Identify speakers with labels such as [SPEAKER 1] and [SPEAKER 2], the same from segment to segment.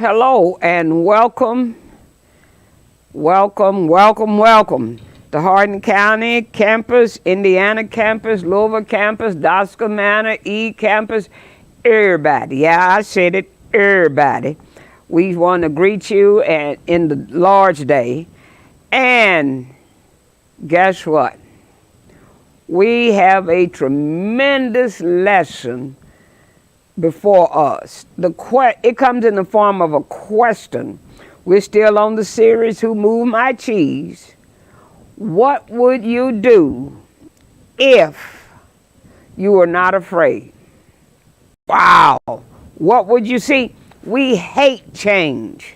[SPEAKER 1] Hello and welcome to Hardin County campus, Indiana campus, Louisville campus, Dosco Manor, E campus, everybody. Yeah, I said it, everybody. We want to greet you in the Lord's Day. And guess what? We have a tremendous lesson before us. It comes in the form of a question. We're still on the series, Who Moved My Cheese? What would you do if you were not afraid? Wow. What would you see? We hate change.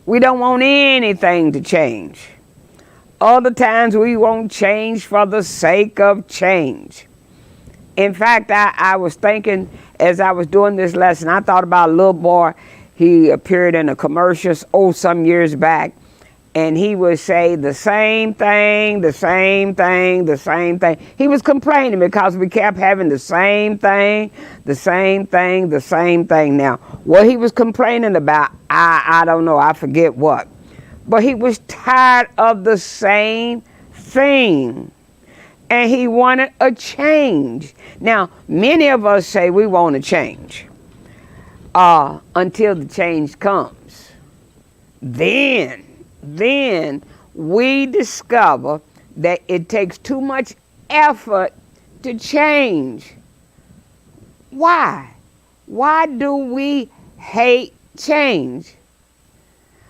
[SPEAKER 1] We don't want anything to change. Other times we won't change for the sake of change. In fact, I was thinking as I was doing this lesson, I thought about a little boy. He appeared in a commercial some years back, and he would say the same thing, the same thing, the same thing. He was complaining because we kept having the same thing, the same thing, the same thing. Now, what he was complaining about, I don't know, I forget what. But he was tired of the same thing. And he wanted a change. Now, many of us say we want to change until the change comes. Then we discover that it takes too much effort to change. Why? Why do we hate change?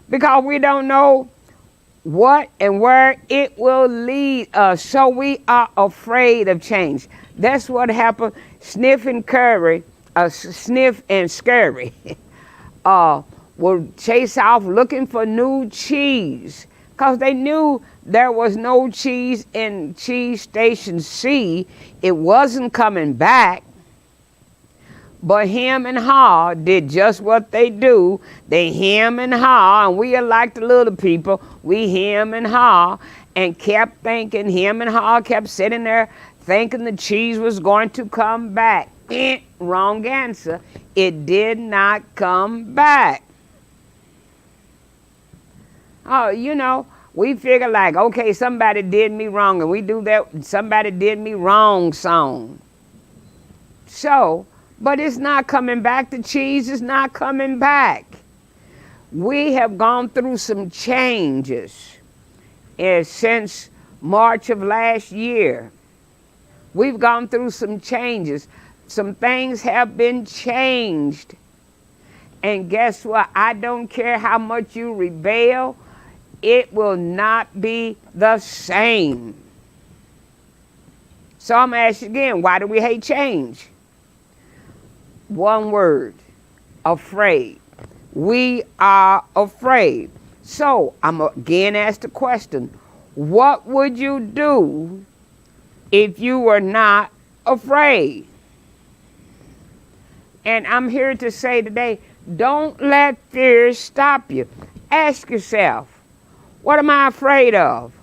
[SPEAKER 1] Because we don't know what and where it will lead us. So we are afraid of change. That's what happened. Sniff and Scurry will chase off looking for new cheese because they knew there was no cheese in Cheese Station C. It wasn't coming back. But him and haw did just what they do. They hem and haw, and we are like the little people. We hem and haw, and kept thinking, hem and haw kept sitting there thinking the cheese was going to come back. Wrong answer. It did not come back. Oh, we figure like, okay, somebody did me wrong, and we do that somebody did me wrong song. But it's not coming back. The cheese is not coming back. We have gone through some changes since March of last year. We've gone through some changes. Some things have been changed. And guess what? I don't care how much you rebel, it will not be the same. So I'm going to ask you again, why do we hate change? One word, afraid. We are afraid. So I'm again asked the question, what would you do if you were not afraid? And I'm here to say today, don't let fear stop you. Ask yourself, what am I afraid of?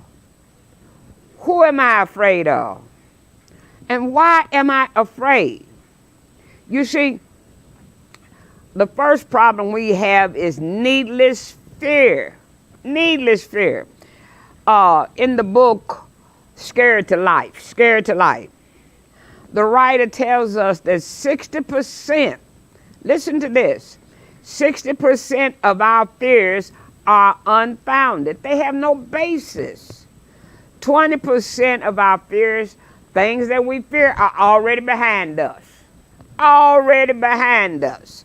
[SPEAKER 1] Who am I afraid of? And why am I afraid? You see, the first problem we have is needless fear. Needless fear. In the book, Scared to Life, the writer tells us that 60%, listen to this, 60% of our fears are unfounded. They have no basis. 20% of our fears, things that we fear, are already behind us. Already behind us.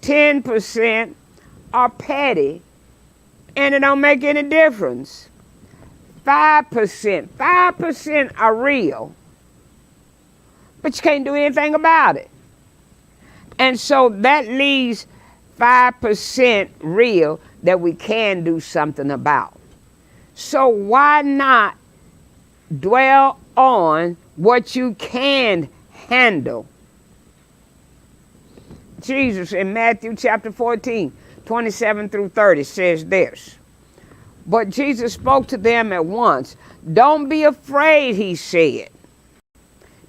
[SPEAKER 1] 10% are petty, and it don't make any difference. 5% are real, but you can't do anything about it. And so that leaves 5% real that we can do something about. So why not dwell on what you can handle? Jesus in Matthew chapter 14, 27 through 30 says this. But Jesus spoke to them at once. Don't be afraid, he said.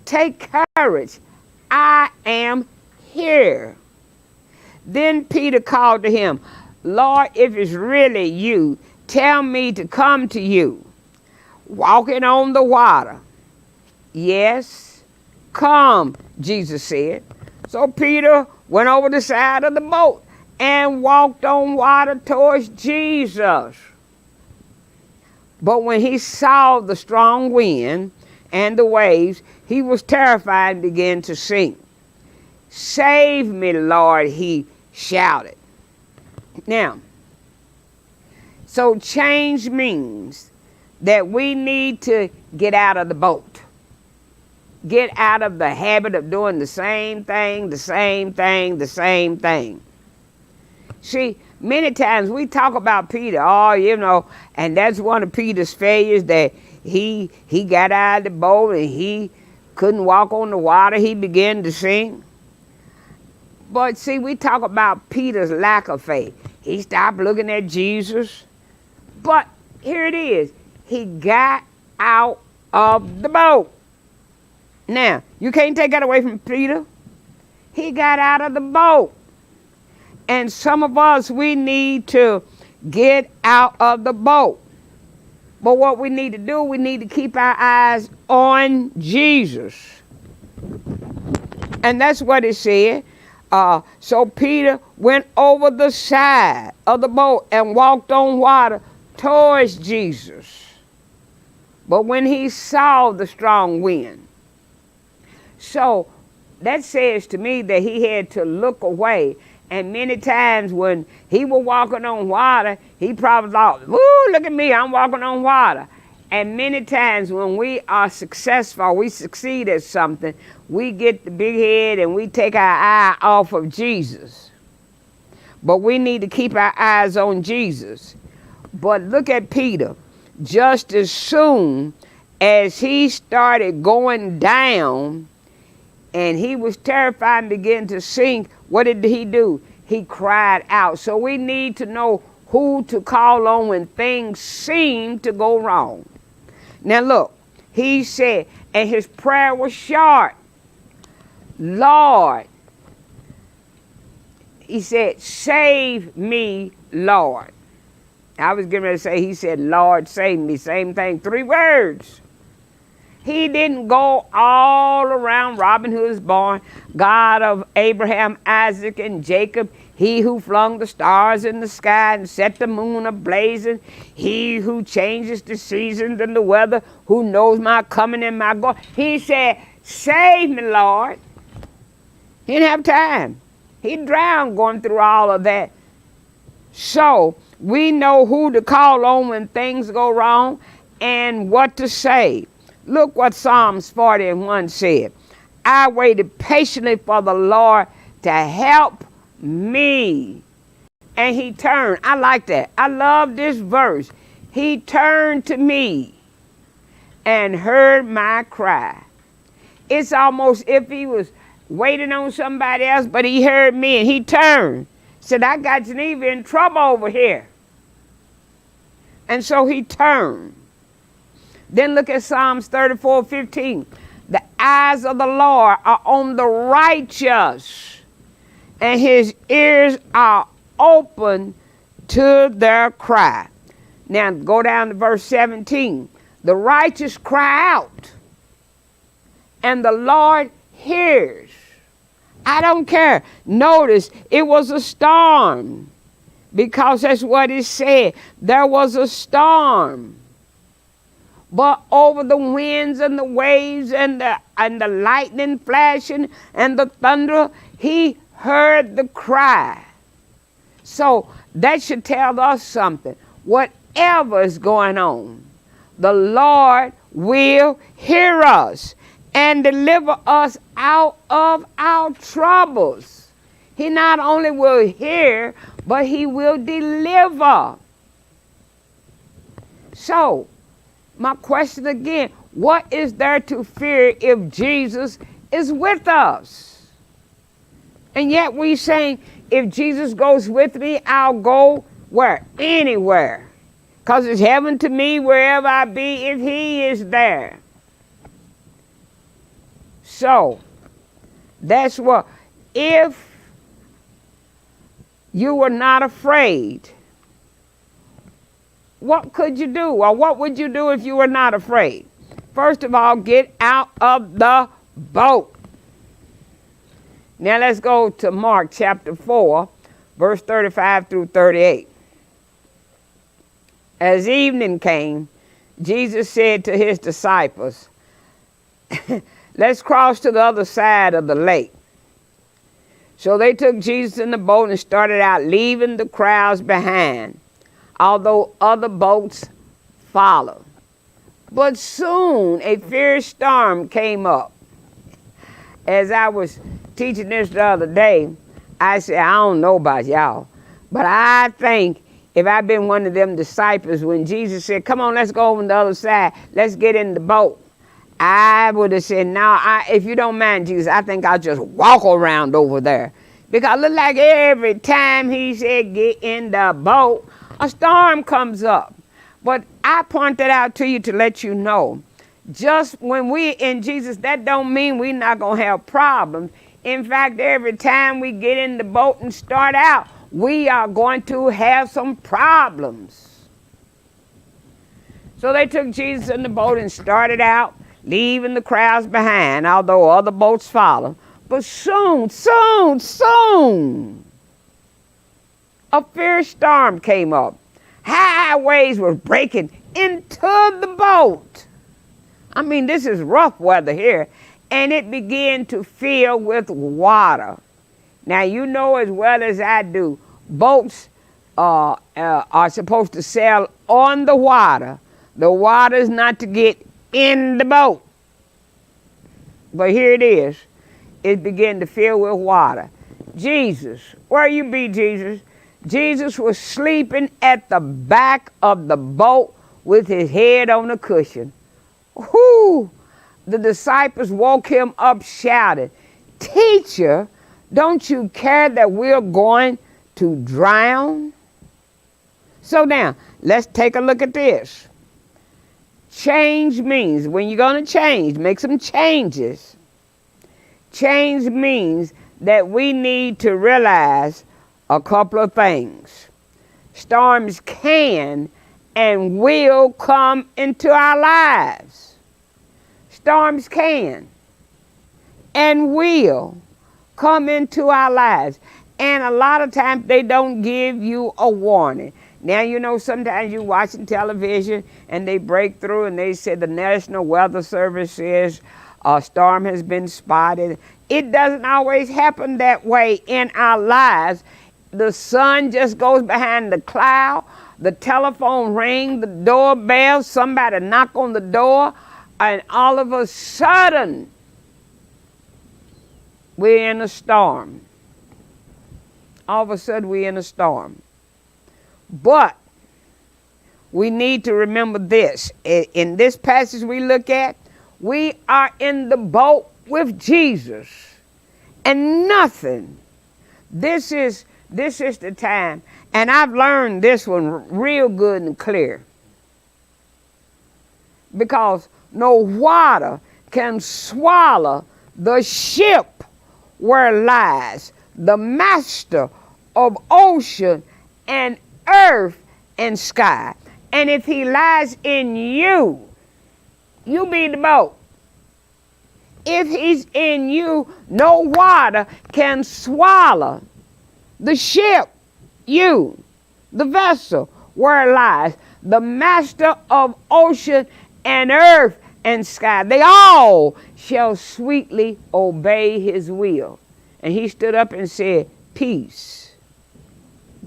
[SPEAKER 1] Take courage. I am here. Then Peter called to him, Lord, if it's really you, tell me to come to you. Walking on the water. Yes, come, Jesus said. So Peter went over the side of the boat and walked on water towards Jesus. But when he saw the strong wind and the waves, he was terrified and began to sink. Save me, Lord, he shouted. Now, so change means that we need to get out of the boat. Get out of the habit of doing the same thing, the same thing, the same thing. See, many times we talk about Peter, and that's one of Peter's failures, that he got out of the boat and he couldn't walk on the water. He began to sink. But see, we talk about Peter's lack of faith. He stopped looking at Jesus. But here it is. He got out of the boat. Now, you can't take that away from Peter. He got out of the boat. And some of us, we need to get out of the boat. But what we need to do, we need to keep our eyes on Jesus. And that's what it said. So Peter went over the side of the boat and walked on water towards Jesus. But when he saw the strong wind, so that says to me that he had to look away. And many times when he was walking on water, he probably thought, "Woo, look at me, I'm walking on water." And many times when we are successful, we succeed at something, we get the big head and we take our eye off of Jesus. But we need to keep our eyes on Jesus. But look at Peter. Just as soon as he started going down and he was terrified and began to sink, what did he do? He cried out. So we need to know who to call on when things seem to go wrong. Now look, he said, and his prayer was short. Lord, he said, save me, Lord. I was getting ready to say, he said, Lord, save me. Same thing, 3 words. He didn't go all around Robin Hood's barn, God of Abraham, Isaac, and Jacob, he who flung the stars in the sky and set the moon a-blazing, he who changes the seasons and the weather, who knows my coming and my going. He said, save me, Lord. He didn't have time. He drowned going through all of that. So we know who to call on when things go wrong and what to say. Look what Psalms 40:1 said. I waited patiently for the Lord to help me. And he turned. I like that. I love this verse. He turned to me and heard my cry. It's almost if he was waiting on somebody else, but he heard me and he turned. Said, I got Geneva in trouble over here. And so he turned. Then look at Psalms 34:15. The eyes of the Lord are on the righteous, and his ears are open to their cry. Now go down to verse 17. The righteous cry out, and the Lord hears. I don't care. Notice it was a storm, because that's what it said. There was a storm. But over the winds and the waves and the lightning flashing and the thunder, he heard the cry. So that should tell us something. Whatever is going on, the Lord will hear us and deliver us out of our troubles. He not only will hear, but he will deliver. So, my question again, what is there to fear if Jesus is with us? And yet we saying, if Jesus goes with me, I'll go where? Anywhere. Because it's heaven to me wherever I be if he is there. So, that's what, if you were not afraid, what could you do? Or what would you do if you were not afraid? First of all, get out of the boat. Now let's go to Mark chapter 4, verse 35 through 38. As evening came, Jesus said to his disciples, let's cross to the other side of the lake. So they took Jesus in the boat and started out, leaving the crowds behind, although other boats followed. But soon a fierce storm came up. As I was teaching this the other day, I said, I don't know about y'all, but I think if I'd been one of them disciples when Jesus said, come on, let's go over on the other side, let's get in the boat, I would have said, no, if you don't mind, Jesus, I think I'll just walk around over there. Because it looked like every time he said, get in the boat, a storm comes up. But I point that out to you to let you know, just when we in Jesus, that don't mean we're not going to have problems. In fact, every time we get in the boat and start out, we are going to have some problems. So they took Jesus in the boat and started out, leaving the crowds behind, although other boats followed. But soon, a fierce storm came up. High waves were breaking into the boat. I mean, this is rough weather here. And it began to fill with water. Now, you know as well as I do, boats are supposed to sail on the water. The water is not to get in the boat. But here it is. It began to fill with water. Jesus, where you be, Jesus? Jesus was sleeping at the back of the boat with his head on a cushion. Whoo! The disciples woke him up shouting, Teacher, don't you care that we're going to drown? So now, let's take a look at this. Change means, when you're going to change, make some changes. Change means that we need to realize a couple of things. Storms can and will come into our lives. Storms can and will come into our lives. And a lot of times they don't give you a warning. Now, you know, sometimes you're watching television and they break through and they say the National Weather Service says a storm has been spotted. It doesn't always happen that way in our lives. The sun just goes behind the cloud, the telephone rings, the doorbell, somebody knock on the door, and all of a sudden, we're in a storm. All of a sudden, we're in a storm. But we need to remember this. In this passage we look at, we are in the boat with Jesus. And nothing. This is the time. And I've learned this one real good and clear. Because no water can swallow the ship where lies the master of ocean and earth and sky. And if he lies in you, you be the boat. If he's in you, no water can swallow the ship, you, the vessel where it lies, the master of ocean and earth and sky. They all shall sweetly obey his will. And he stood up and said, peace,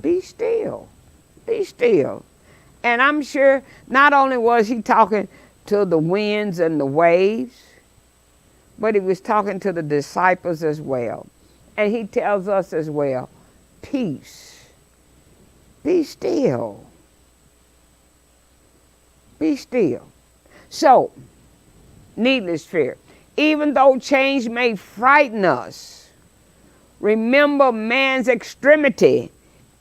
[SPEAKER 1] be still, be still. And I'm sure not only was he talking to the winds and the waves, but he was talking to the disciples as well. And he tells us as well, peace, be still, be still. So, needless fear, even though change may frighten us, remember man's extremity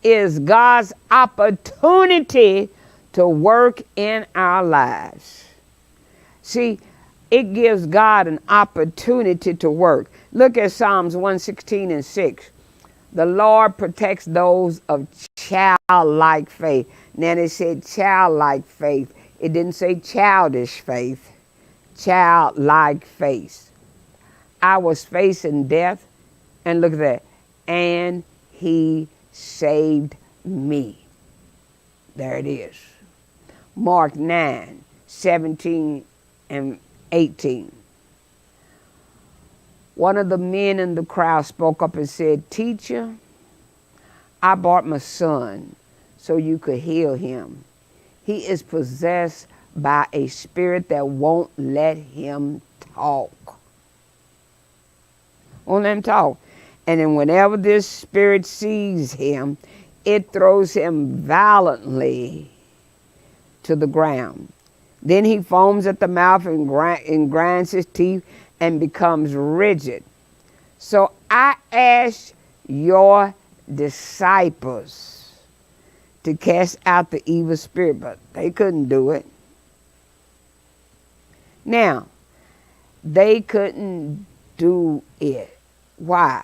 [SPEAKER 1] is God's opportunity to work in our lives. See, it gives God an opportunity to work. Look at Psalms 116 and 6. The Lord protects those of childlike faith. Now it said childlike faith. It didn't say childish faith. Childlike faith. I was facing death, and look at that. And he saved me. There it is. Mark 9, 17 and 18. One of the men in the crowd spoke up and said, "Teacher, I brought my son so you could heal him. He is possessed by a spirit that won't let him talk." Won't let him talk. And then whenever this spirit sees him, it throws him violently to the ground. Then he foams at the mouth and grinds his teeth and becomes rigid. So I asked your disciples to cast out the evil spirit, but they couldn't do it. Now, they couldn't do it. Why?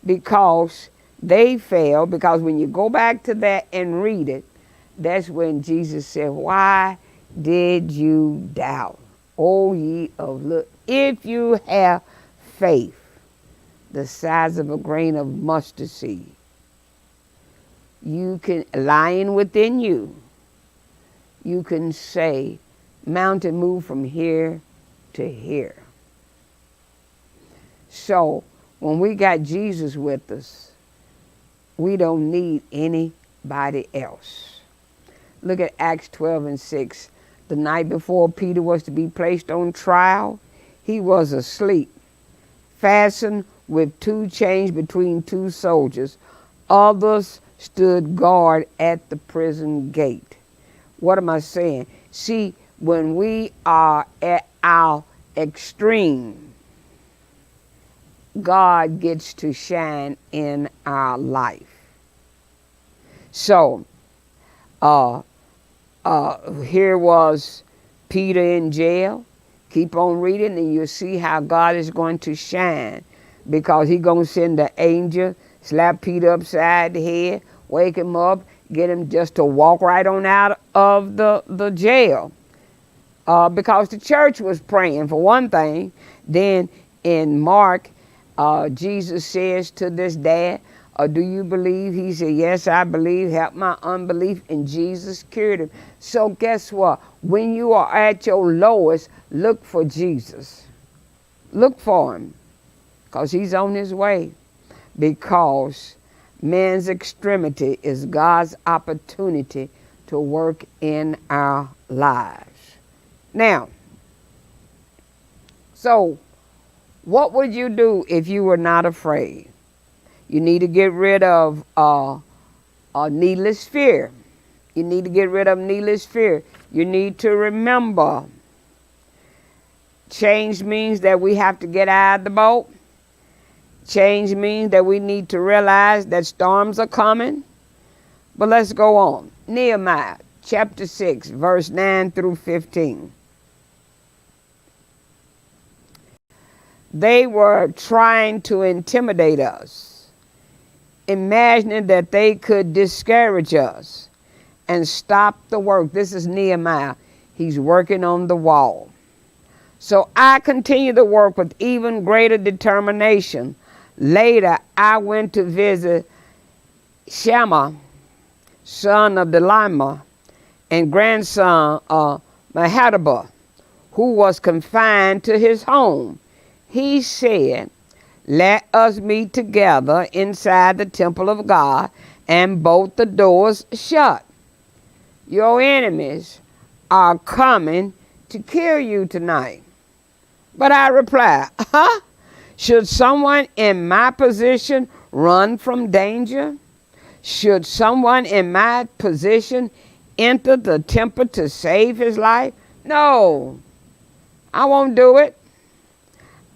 [SPEAKER 1] Because they failed, because when you go back to that and read it, that's when Jesus said, "Why did you doubt? O ye of little, if you have faith the size of a grain of mustard seed, you can, lying within you, you can say, mountain, move from here to here." So when we got Jesus with us, we don't need anybody else. Look at Acts 12 and 6. The night before Peter was to be placed on trial, he was asleep, fastened with two chains between two soldiers. Others stood guard at the prison gate. What am I saying? See, when we are at our extreme, God gets to shine in our life. So, here was Peter in jail. Keep on reading and you'll see how God is going to shine, because he's going to send the angel, slap Peter upside the head, wake him up, get him just to walk right on out of the jail. Because the church was praying, for one thing. Then in Mark, Jesus says to this dad, "Do you believe?" He said, "Yes, I believe. Help my unbelief." And Jesus cured him. So guess what? When you are at your lowest, look for Jesus. Look for him, because he's on his way. Because man's extremity is God's opportunity to work in our lives. Now, so what would you do if you were not afraid? You need to get rid of needless fear. You need to get rid of needless fear. You need to remember, change means that we have to get out of the boat. Change means that we need to realize that storms are coming. But let's go on. Nehemiah chapter 6, verse 9 through 15. They were trying to intimidate us, imagining that they could discourage us and stop the work. This is Nehemiah. He's working on the wall. So I continued to work with even greater determination. Later, I went to visit Shammah, son of Delima, and grandson of Mahadabah, who was confined to his home. He said, "Let us meet together inside the temple of God and bolt the doors shut. Your enemies are coming to kill you tonight." But I replied, should someone in my position run from danger? Should someone in my position enter the temple to save his life? No, I won't do it.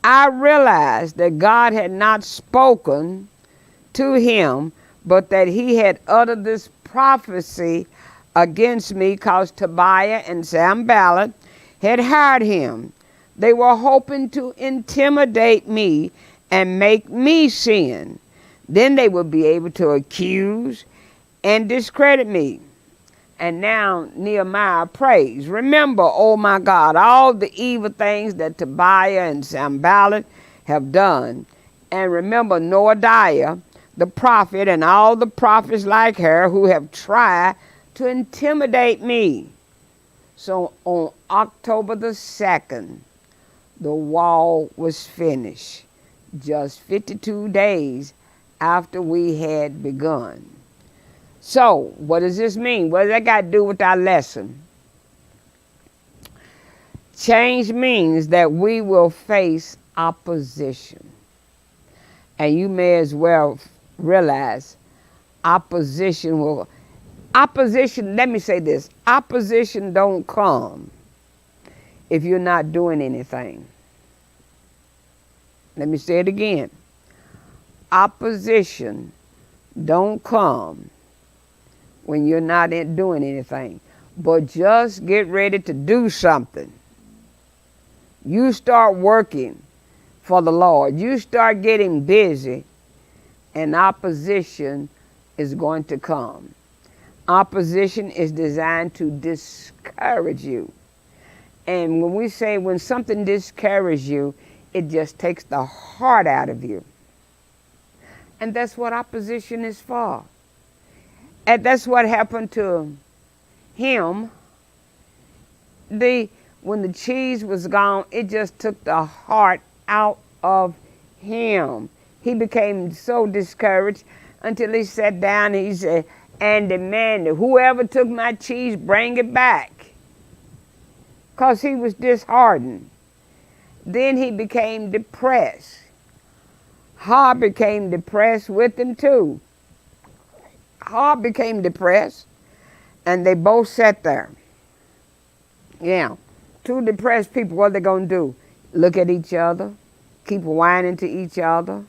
[SPEAKER 1] I realized that God had not spoken to him, but that he had uttered this prophecy against me because Tobiah and Sanballat had hired him. They were hoping to intimidate me and make me sin. Then they will be able to accuse and discredit me. And now Nehemiah prays, remember, oh my God, all the evil things that Tobiah and Sanballat have done. And remember Noadiah, the prophet, and all the prophets like her who have tried to intimidate me. So on October the 2nd, the wall was finished, just 52 days after we had begun. So, what does this mean? What does that got to do with our lesson? Change means that we will face opposition. And you may as well realize opposition, let me say this, opposition don't come if you're not doing anything. Let me say it again. Opposition don't come when you're not doing anything. But just get ready to do something. You start working for the Lord. You start getting busy, and opposition is going to come. Opposition is designed to discourage you. And when we say when something discourages you, it just takes the heart out of you. And that's what opposition is for. And that's what happened to him. When the cheese was gone, it just took the heart out of him. He became so discouraged until he sat down and he said, and demanded, whoever took my cheese, bring it back. Because he was disheartened. Then he became depressed. Hump became depressed with him too. Hump became depressed, and they both sat there. Yeah, two depressed people, what are they going to do? Look at each other, keep whining to each other,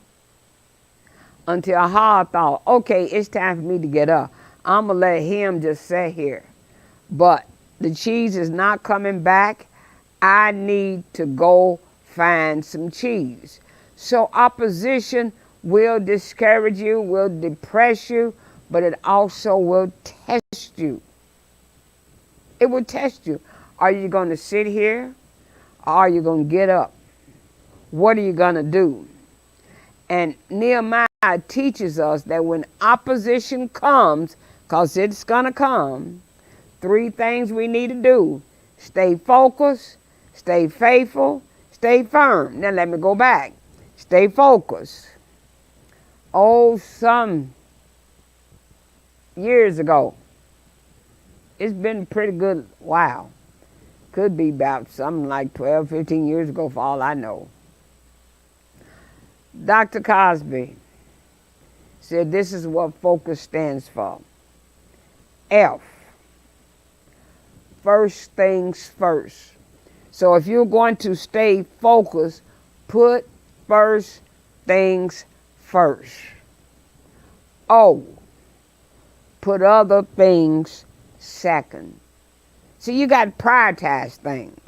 [SPEAKER 1] until Hump thought, okay, it's time for me to get up. I'm going to let him just sit here. But the cheese is not coming back. I need to go find some cheese. So opposition will discourage you, will depress you, but it also will test you. It will test you. Are you going to sit here, or are you going to get up? What are you going to do? And Nehemiah teaches us that when opposition comes, because it's going to come, 3 things we need to do. Stay focused, stay faithful, stay firm. Now let me go back. Stay focused. Oh, some years ago, it's been pretty good while. Could be about something like 12, 15 years ago for all I know. Dr. Cosby said this is what focus stands for. F, first things first. So if you're going to stay focused, put first things first. O, put other things second. So you got to prioritize things.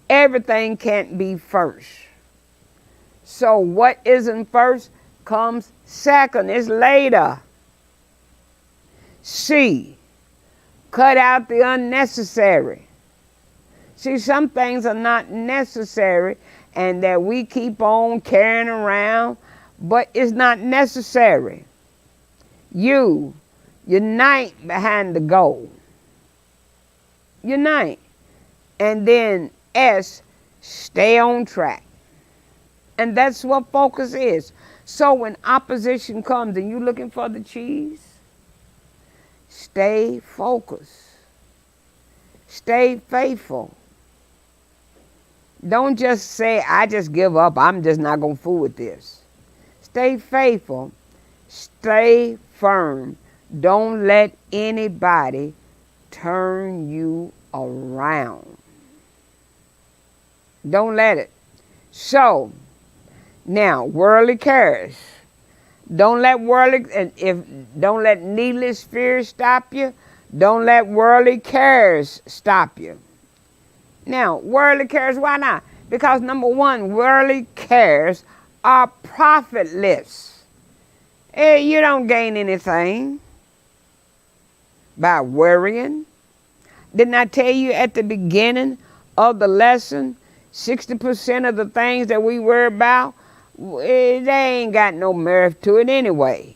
[SPEAKER 1] Everything can't be first. So what isn't first comes second. It's later. C, cut out the unnecessary. See, some things are not necessary and that we keep on carrying around, but it's not necessary. U, unite behind the goal. Unite. And then S, stay on track. And that's what focus is. So when opposition comes and you're looking for the cheese, stay focused. Stay faithful. Don't just say, I just give up. I'm just not going to fool with this. Stay faithful. Stay firm. Don't let anybody turn you around. Don't let it. So, now, worldly cares. Don't let don't let needless fear stop you. Don't let worldly cares stop you. Now, worldly cares, why not? Because number one, worldly cares are profitless. You don't gain anything by worrying. Didn't I tell you at the beginning of the lesson, 60% of the things that we worry about, they ain't got no merit to it anyway.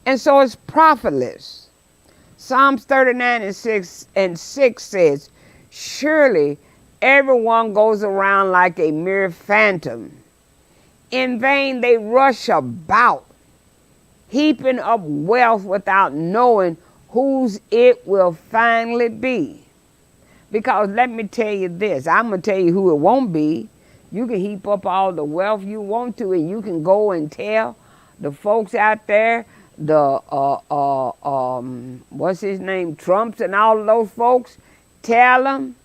[SPEAKER 1] And so it's profitless. Psalms 39 and 6 says, surely everyone goes around like a mere phantom. In vain they rush about, heaping up wealth without knowing whose it will finally be. Because let me tell you this, I'm going to tell you who it won't be. You can heap up all the wealth you want to, and you can go and tell the folks out there, the, what's his name, Trumps and all of those folks, tell them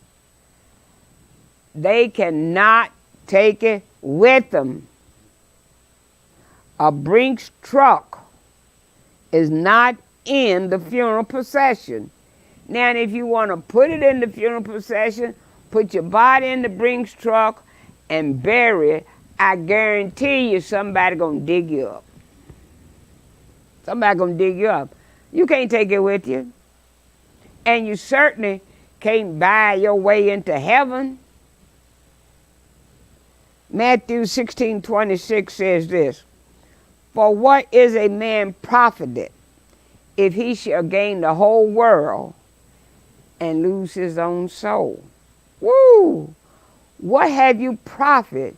[SPEAKER 1] they cannot take it with them. A Brinks truck is not in the funeral procession. Now, if you want to put it in the funeral procession, put your body in the Brinks truck and bury it, I guarantee you somebody gonna dig you up. Somebody gonna dig you up. You can't take it with you. And you certainly can't buy your way into heaven. Matthew 16:26 says this, for what is a man profited if he shall gain the whole world and lose his own soul? Woo! What have you profit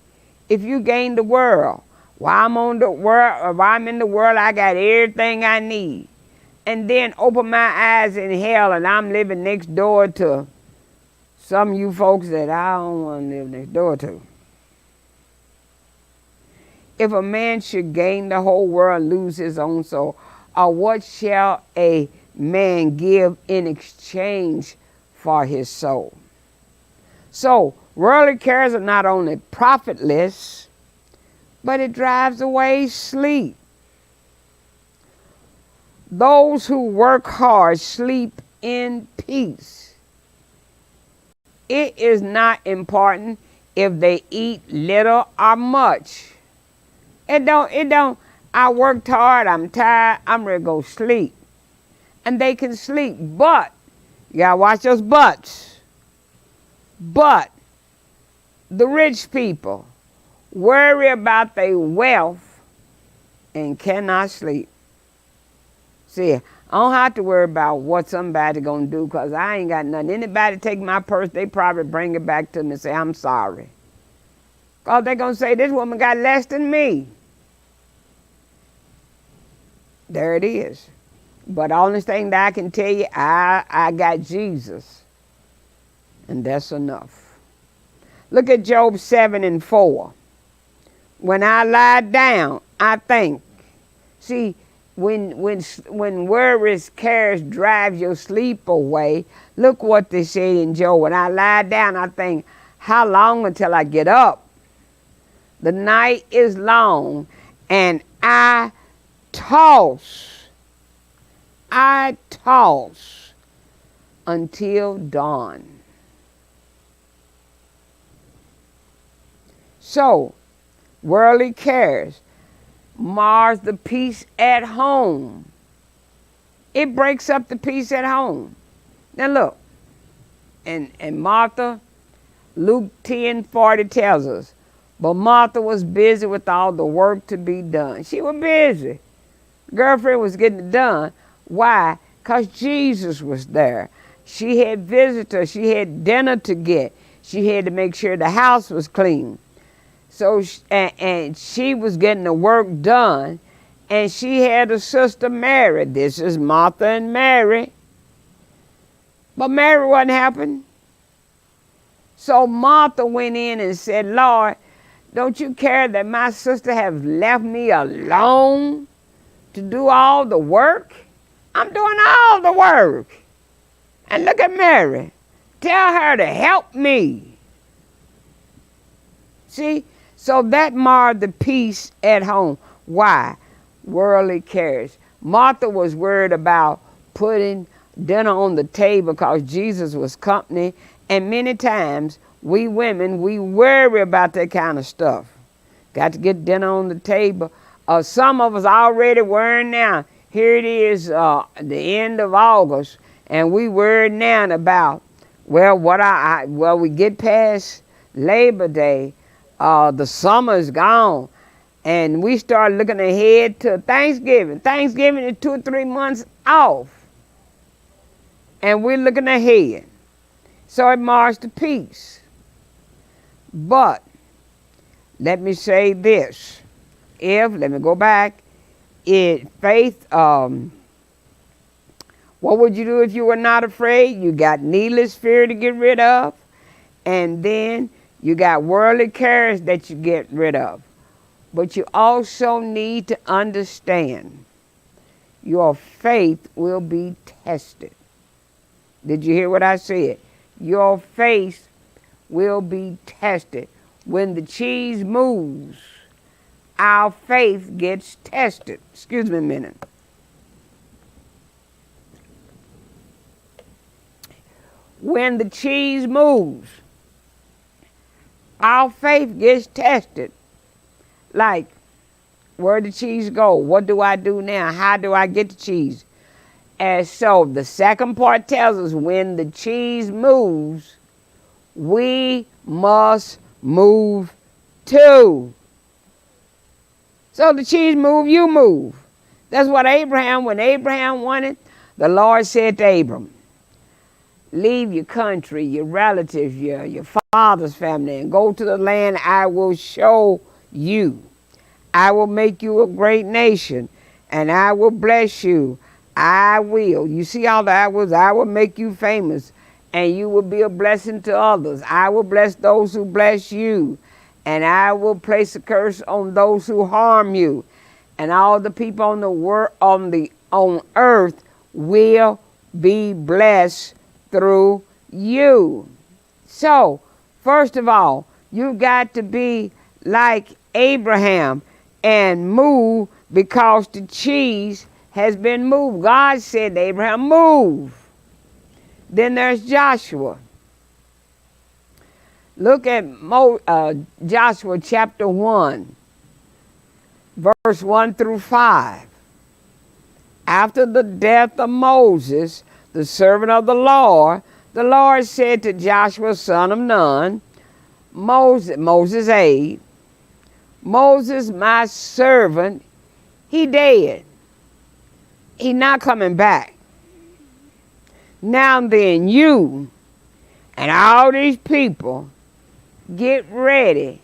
[SPEAKER 1] if you gain the world? While I'm on the world, or while I'm in the world, I got everything I need. And then open my eyes in hell and I'm living next door to some of you folks that I don't want to live next door to. If a man should gain the whole world and lose his own soul, or what shall a man give in exchange for his soul? So, worldly cares are not only profitless, but it drives away sleep. Those who work hard sleep in peace. It is not important if they eat little or much. It don't, I worked hard, I'm tired, I'm ready to go sleep. And they can sleep, but, you gotta watch those buts. But, the rich people worry about their wealth and cannot sleep. See, I don't have to worry about what somebody gonna do because I ain't got nothing. Anybody take my purse, they probably bring it back to me and say, I'm sorry. Because they're gonna say, this woman got less than me. There it is. But the only thing that I can tell you, I got Jesus. And that's enough. Look at Job 7:4. When I lie down, I think. See, when worries, cares drive your sleep away, look what they say in Job. When I lie down, I think, how long until I get up? The night is long, and I toss until dawn. So, worldly cares mars the peace at home. It breaks up the peace at home. Now look, and Martha, Luke 10:40 tells us, but Martha was busy with all the work to be done. She was busy. Girlfriend was getting it done. Why? Because Jesus was there. She had visitors. She had dinner to get. She had to make sure the house was clean. So, and she was getting the work done. And she had a sister, Mary. This is Martha and Mary. But Mary wasn't happy. So Martha went in and said, Lord, don't you care that my sister has left me alone to do all the work? I'm doing all the work. And look at Mary. Tell her to help me. See? So that marred the peace at home. Why? Worldly cares. Martha was worried about putting dinner on the table because Jesus was company. And many times, we women, we worry about that kind of stuff. Got to get dinner on the table. Some of us already worrying now. Here it is, the end of August, and we worried now about, well, we get past Labor Day, the summer's gone, and we start looking ahead to Thanksgiving. Thanksgiving is 2 or 3 months off, and we're looking ahead. So it marks the peace. But let me say this. Let me go back. Faith, what would you do if you were not afraid? You got needless fear to get rid of, and then you got worldly cares that you get rid of. But you also need to understand your faith will be tested. Did you hear what I said? Your faith will be tested. When the cheese moves, our faith gets tested. Excuse me a minute. When the cheese moves, our faith gets tested. Like, where'd the cheese go? What do I do now? How do I get the cheese? And so the second part tells us when the cheese moves, we must move too. So the cheese move, you move. That's what when Abraham wanted, the Lord said to Abram, leave your country, your relatives, your father's family, and go to the land I will show you. I will make you a great nation, and I will bless you. I will. You see all the I wills? I will make you famous, and you will be a blessing to others. I will bless those who bless you, and I will place a curse on those who harm you. And all the people on earth will be blessed through you. So, first of all, you got to be like Abraham and move because the cheese has been moved. God said to Abraham, move. Then there's Joshua. Look at Joshua chapter 1, verse 1 through 5. After the death of Moses, the servant of the Lord said to Joshua, son of Nun, Moses' aide, Moses, my servant, he dead. He not coming back. Now then, you and all these people get ready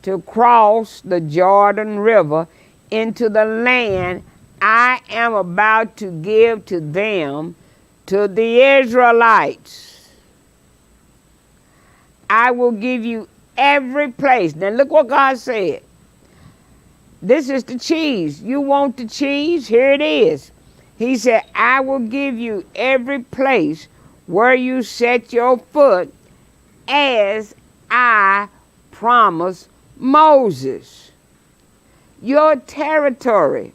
[SPEAKER 1] to cross the Jordan River into the land I am about to give to them, to the Israelites. I will give you every place. Now look what God said. This is the cheese. You want the cheese? Here it is. He said, I will give you every place where you set your foot as I promised Moses. Your territory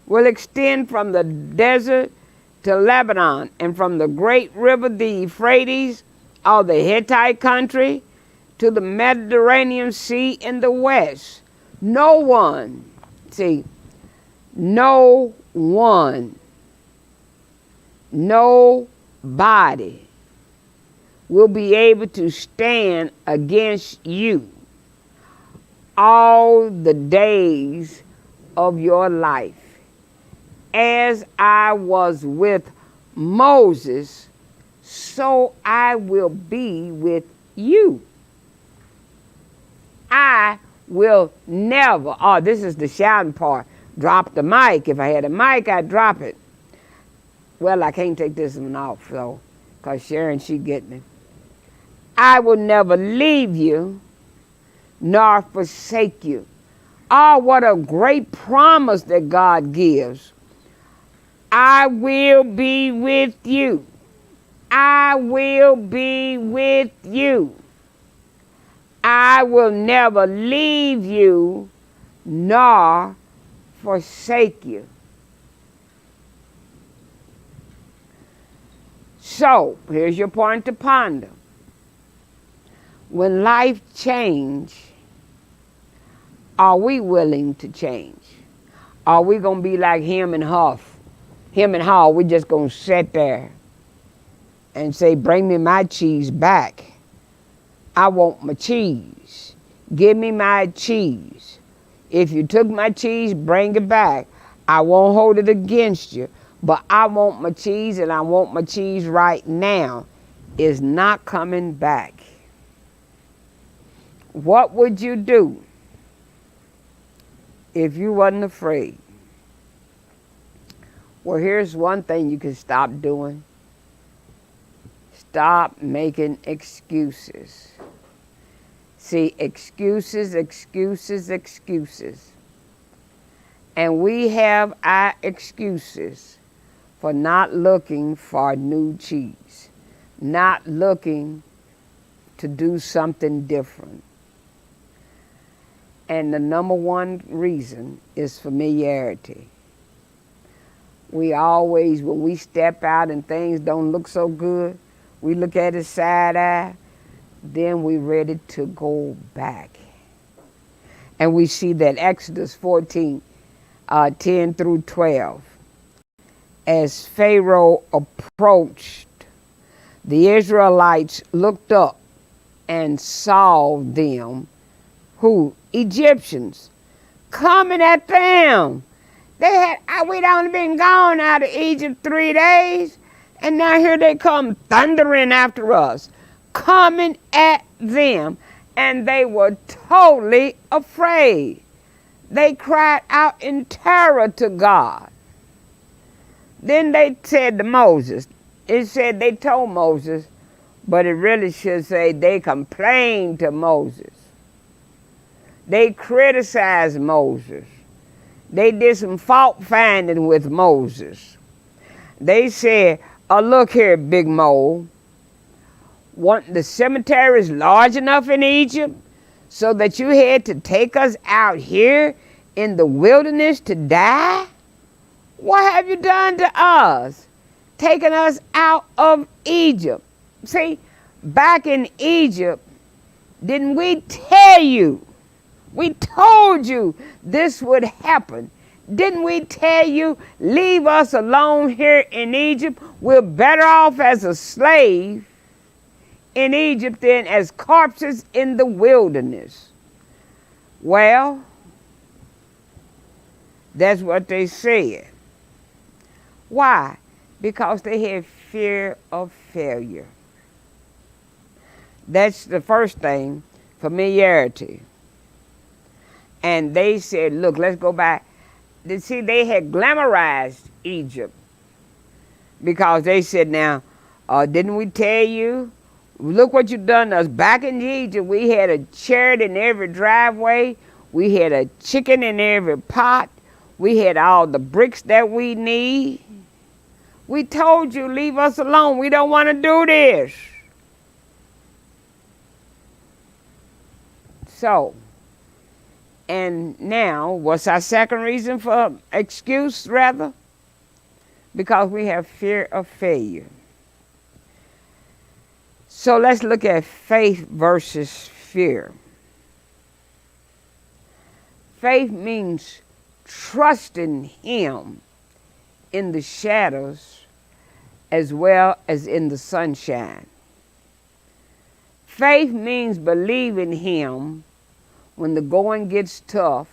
[SPEAKER 1] will extend from the desert to Lebanon and from the great river, the Euphrates, or the Hittite country, to the Mediterranean Sea in the west. No one nobody will be able to stand against you all the days of your life. As I was with Moses, so I will be with you. I will never, this is the shouting part, drop the mic. If I had a mic, I'd drop it. Well, I can't take this one off, so, because Sharon, she get me. I will never leave you nor forsake you. Oh, what a great promise that God gives. I will be with you. I will be with you. I will never leave you nor forsake you. So, here's your point to ponder. When life changes, are we willing to change? Are we going to be like him and Huff? Him and Hall, we just going to sit there and say, bring me my cheese back. I want my cheese. Give me my cheese. If you took my cheese, bring it back. I won't hold it against you, but I want my cheese, and I want my cheese right now. It's not coming back. What would you do if you wasn't afraid? Well, here's one thing you can stop doing. Stop making excuses. See, excuses, excuses, excuses. And we have our excuses for not looking for new cheese, not looking to do something different. And the number one reason is familiarity. We always, when we step out and things don't look so good, we look at it side eye, then we're ready to go back. And we see that Exodus 14, 10 through 12. As Pharaoh approached, the Israelites looked up and saw them, who? Egyptians, coming at them. We'd only been gone out of Egypt 3 days, and now here they come thundering after us, coming at them, and they were totally afraid. They cried out in terror to God. Then they said to Moses, it said they told Moses, but it really should say they complained to Moses. They criticized Moses. They did some fault finding with Moses. They said, oh, look here, Big Mole. Want the cemeteries large enough in Egypt so that you had to take us out here in the wilderness to die? What have you done to us? Taking us out of Egypt. See, back in Egypt, didn't we tell you? We told you this would happen. Didn't we tell you, leave us alone here in Egypt? We're better off as a slave in Egypt than as corpses in the wilderness. Well, that's what they said. Why? Because they had fear of failure. That's the first thing, familiarity. And they said, look, let's go back. See, they had glamorized Egypt because they said, now, didn't we tell you? Look what you've done to us. Back in Egypt, we had a chariot in every driveway. We had a chicken in every pot. We had all the bricks that we need. We told you, leave us alone. We don't want to do this. So, and now, what's our second reason for excuse, rather? Because we have fear of failure. So let's look at faith versus fear. Faith means trusting Him in the shadows as well as in the sunshine. Faith means believing Him when the going gets tough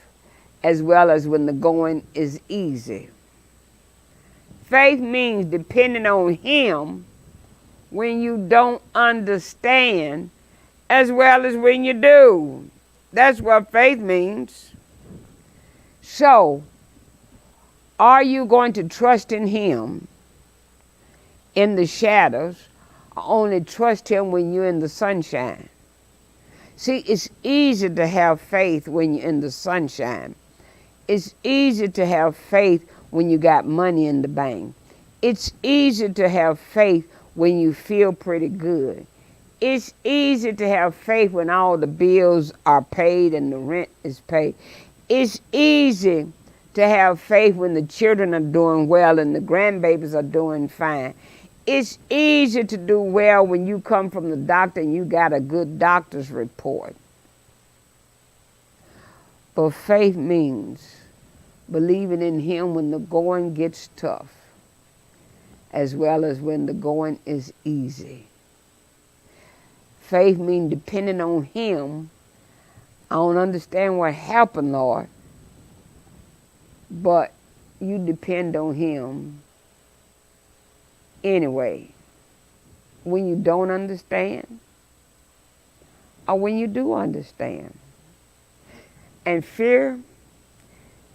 [SPEAKER 1] as well as when the going is easy. Faith means depending on Him when you don't understand as well as when you do. That's what faith means. So, are you going to trust in Him in the shadows, or only trust Him when you're in the sunshine? See, it's easy to have faith when you're in the sunshine. It's easy to have faith when you got money in the bank. It's easy to have faith when you feel pretty good. It's easy to have faith when all the bills are paid and the rent is paid. It's easy to have faith when the children are doing well and the grandbabies are doing fine. It's easy to do well when you come from the doctor and you got a good doctor's report. But faith means believing in him when the going gets tough, as well as when the going is easy. Faith means depending on him. I don't understand what happened, Lord, but you depend on him anyway. When you don't understand, or when you do understand. And fear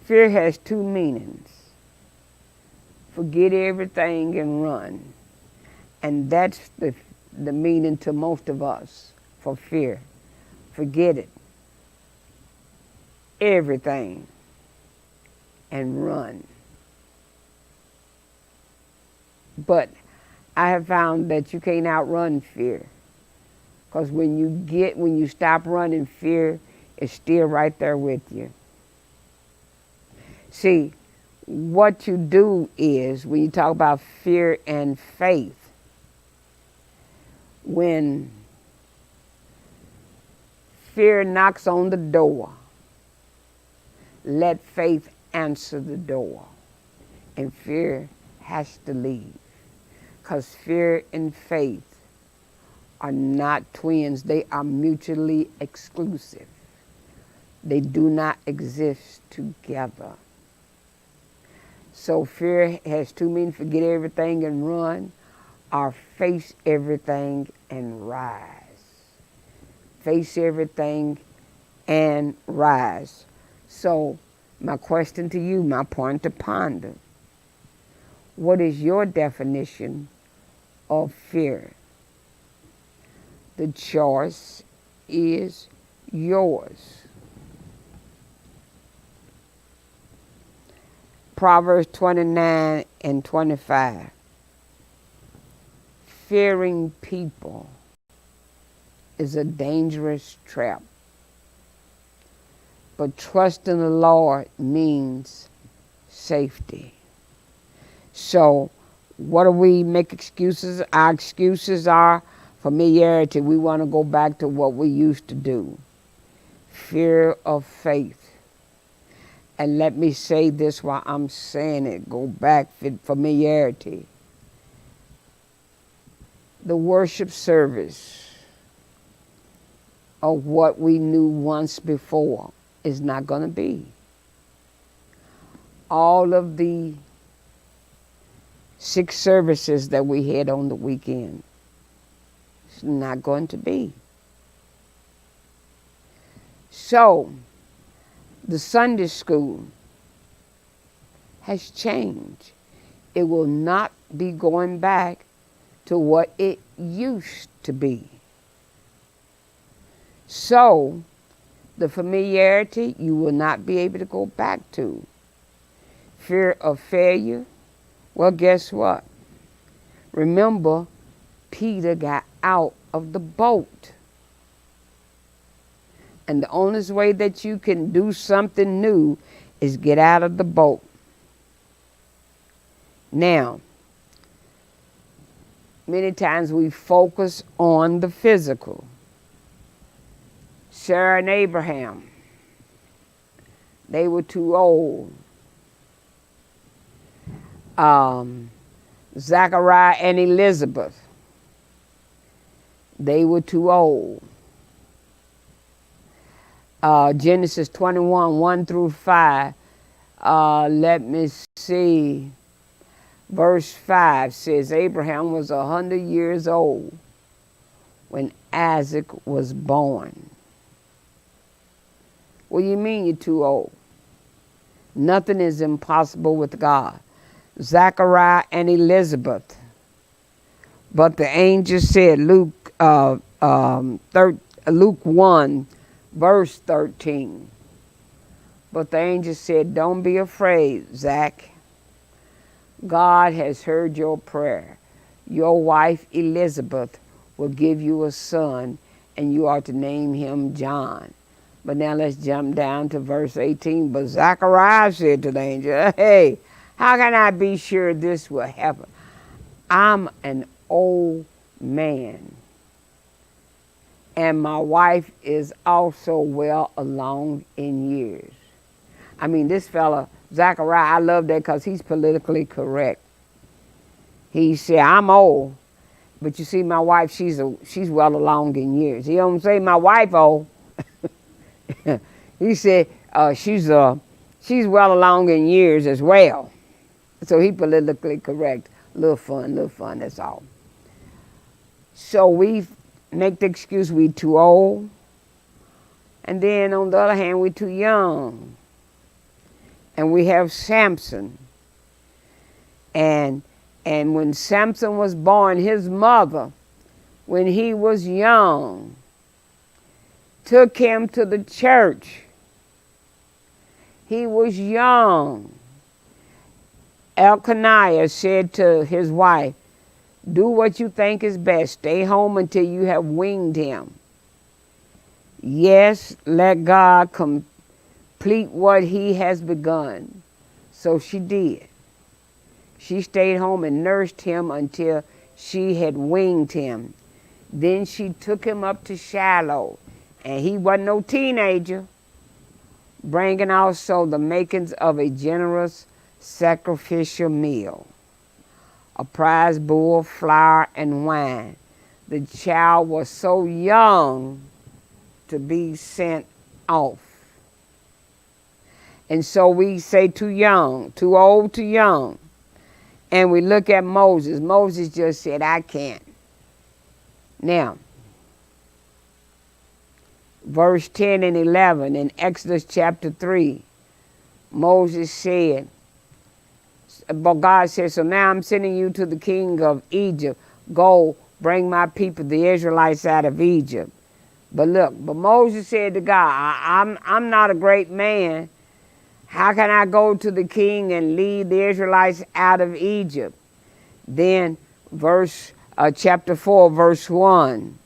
[SPEAKER 1] has two meanings. Forget everything and run. And that's the meaning to most of us for fear. Forget it. Everything and run. But I have found that you can't outrun fear. Because when you stop running, fear is still right there with you. See, what you do is, when you talk about fear and faith, when fear knocks on the door, let faith answer the door. And fear has to leave. Because fear and faith are not twins. They are mutually exclusive. They do not exist together. So fear has two meanings: forget everything and run, or face everything and rise. Face everything and rise. So my question to you, my point to ponder: what is your definition of fear? The choice is yours. Proverbs 29 and 25. Fearing people is a dangerous trap, but trusting the Lord means safety. So what do we make excuses? Our excuses are familiarity. We want to go back to what we used to do. Fear of faith. And let me say this while I'm saying it. Go back, familiarity. The worship service of what we knew once before is not going to be. All of the 6 services that we had on the weekend, it's not going to be. So, the Sunday school has changed. It will not be going back to what it used to be. So, the familiarity you will not be able to go back to. Fear of failure. Well, guess what? Remember, Peter got out of the boat. And the only way that you can do something new is get out of the boat. Now, many times we focus on the physical. Sarah and Abraham, they were too old. Zachariah and Elizabeth, they were too old. Genesis 21, 1 through 5. Let me see. Verse 5 says, Abraham was 100 years old when Isaac was born. What do you mean you're too old? Nothing is impossible with God. Zachariah and Elizabeth. But the angel said, Luke 1, verse 13. But the angel said, don't be afraid, Zach. God has heard your prayer. Your wife Elizabeth will give you a son, and you are to name him John. But now let's jump down to verse 18. But Zachariah said to the angel, hey, how can I be sure this will happen? I'm an old man, and my wife is also well along in years. I mean, this fella Zachariah, I love that because he's politically correct. He said, I'm old, but you see, my wife, she's well along in years. He don't say my wife old. He said she's well along in years as well. So he politically correct. Little fun, that's all. So we make the excuse we too old. And then on the other hand, we're too young. And we have Samson. And when Samson was born, his mother, when he was young, took him to the church. He was young. Elkanah said to his wife, do what you think is best. Stay home until you have weaned him. Yes, let God complete what he has begun. So she did. She stayed home and nursed him until she had weaned him. Then she took him up to Shiloh, and he wasn't no teenager, bringing also the makings of a generous sacrificial meal, a prize bull, flour, and wine. The child was so young to be sent off. And so we say too young, too old, too young. And we look at Moses. Moses just said, I can't. Now, verse 10 and 11 in Exodus chapter 3, Moses said, but God said, so now I'm sending you to the king of Egypt. Go, bring my people, the Israelites, out of Egypt. But Moses said to God, I'm not a great man. How can I go to the king and lead the Israelites out of Egypt? Then chapter 4, verse 1,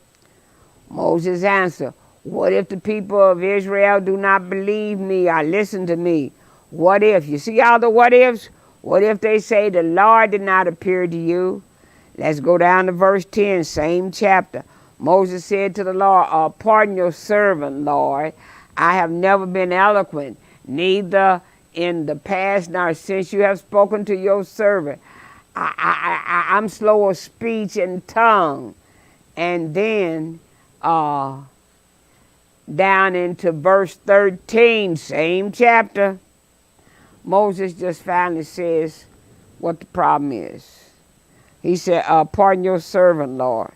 [SPEAKER 1] Moses answered, what if the people of Israel do not believe me or listen to me? What if? You see all the what ifs? What if they say the Lord did not appear to you? Let's go down to verse 10, same chapter. Moses said to the Lord, pardon your servant, Lord. I have never been eloquent, neither in the past nor since you have spoken to your servant. I'm slow of speech and tongue. And then down into verse 13, same chapter, Moses just finally says what the problem is. He said, pardon your servant, Lord.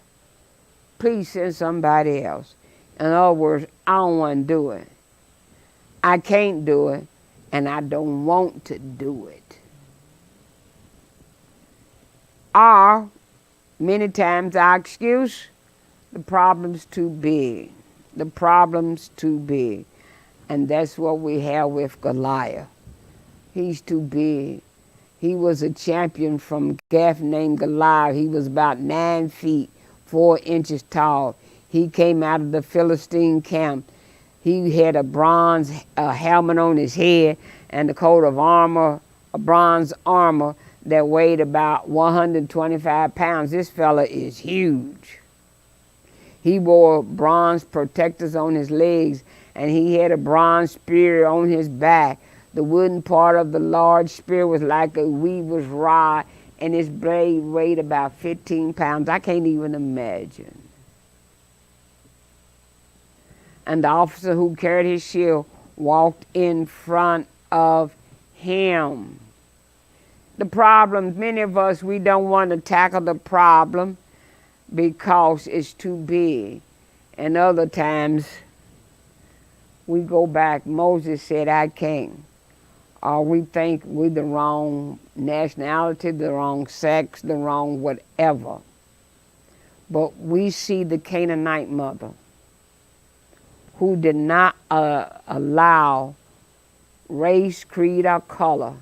[SPEAKER 1] Please send somebody else. In other words, I don't want to do it. I can't do it, and I don't want to do it. Or, many times our excuse, the problem's too big. The problem's too big. And that's what we have with Goliath. He's too big. He was a champion from Gath named Goliath. He was about 9 feet, 4 inches tall. He came out of the Philistine camp. He had a bronze helmet on his head and a coat of armor, a bronze armor that weighed about 125 pounds. This fella is huge. He wore bronze protectors on his legs, and he had a bronze spear on his back. The wooden part of the large spear was like a weaver's rod, and his blade weighed about 15 pounds. I can't even imagine. And the officer who carried his shield walked in front of him. The problem, many of us, we don't want to tackle the problem because it's too big. And other times, we go back. Moses said, I can't. Or we think we're the wrong nationality, the wrong sex, the wrong whatever. But we see the Canaanite mother who did not allow race, creed, or color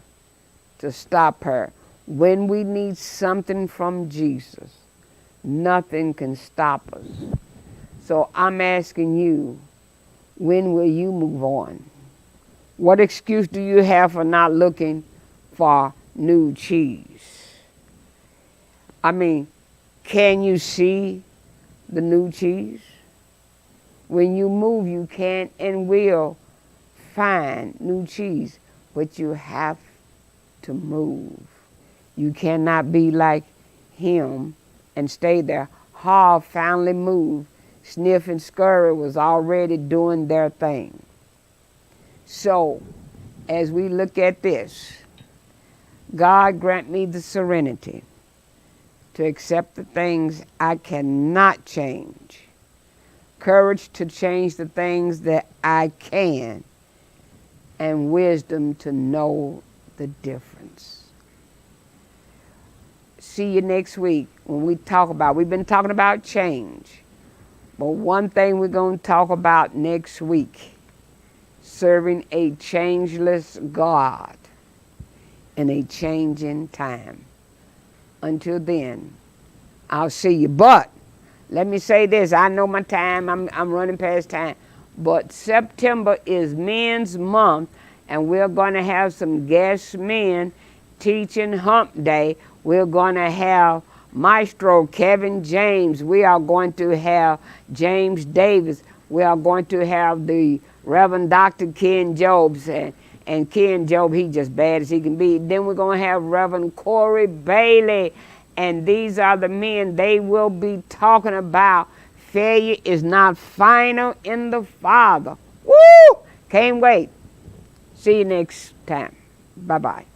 [SPEAKER 1] to stop her. When we need something from Jesus, nothing can stop us. So I'm asking you, when will you move on? What excuse do you have for not looking for new cheese? I mean, can you see the new cheese? When you move, you can and will find new cheese. but you have to move. You cannot be like him and stay there. Hall finally moved. Sniff and Scurry was already doing their thing. So, as we look at this, God grant me the serenity to accept the things I cannot change, courage to change the things that I can, and wisdom to know the difference. See you next week when we've been talking about change, but one thing we're going to talk about next week, serving a changeless God in a changing time. Until then, I'll see you. But let me say this. I know my time. I'm running past time. But September is Men's Month, and we're going to have some guest men teaching Hump Day. We're going to have Maestro Kevin James. We are going to have James Davis. We are going to have the Reverend Dr. Ken Jobs. And Ken Job, he just bad as he can be. Then we're going to have Reverend Corey Bailey. And these are the men. They will be talking about failure is not final in the Father. Woo! Can't wait. See you next time. Bye-bye.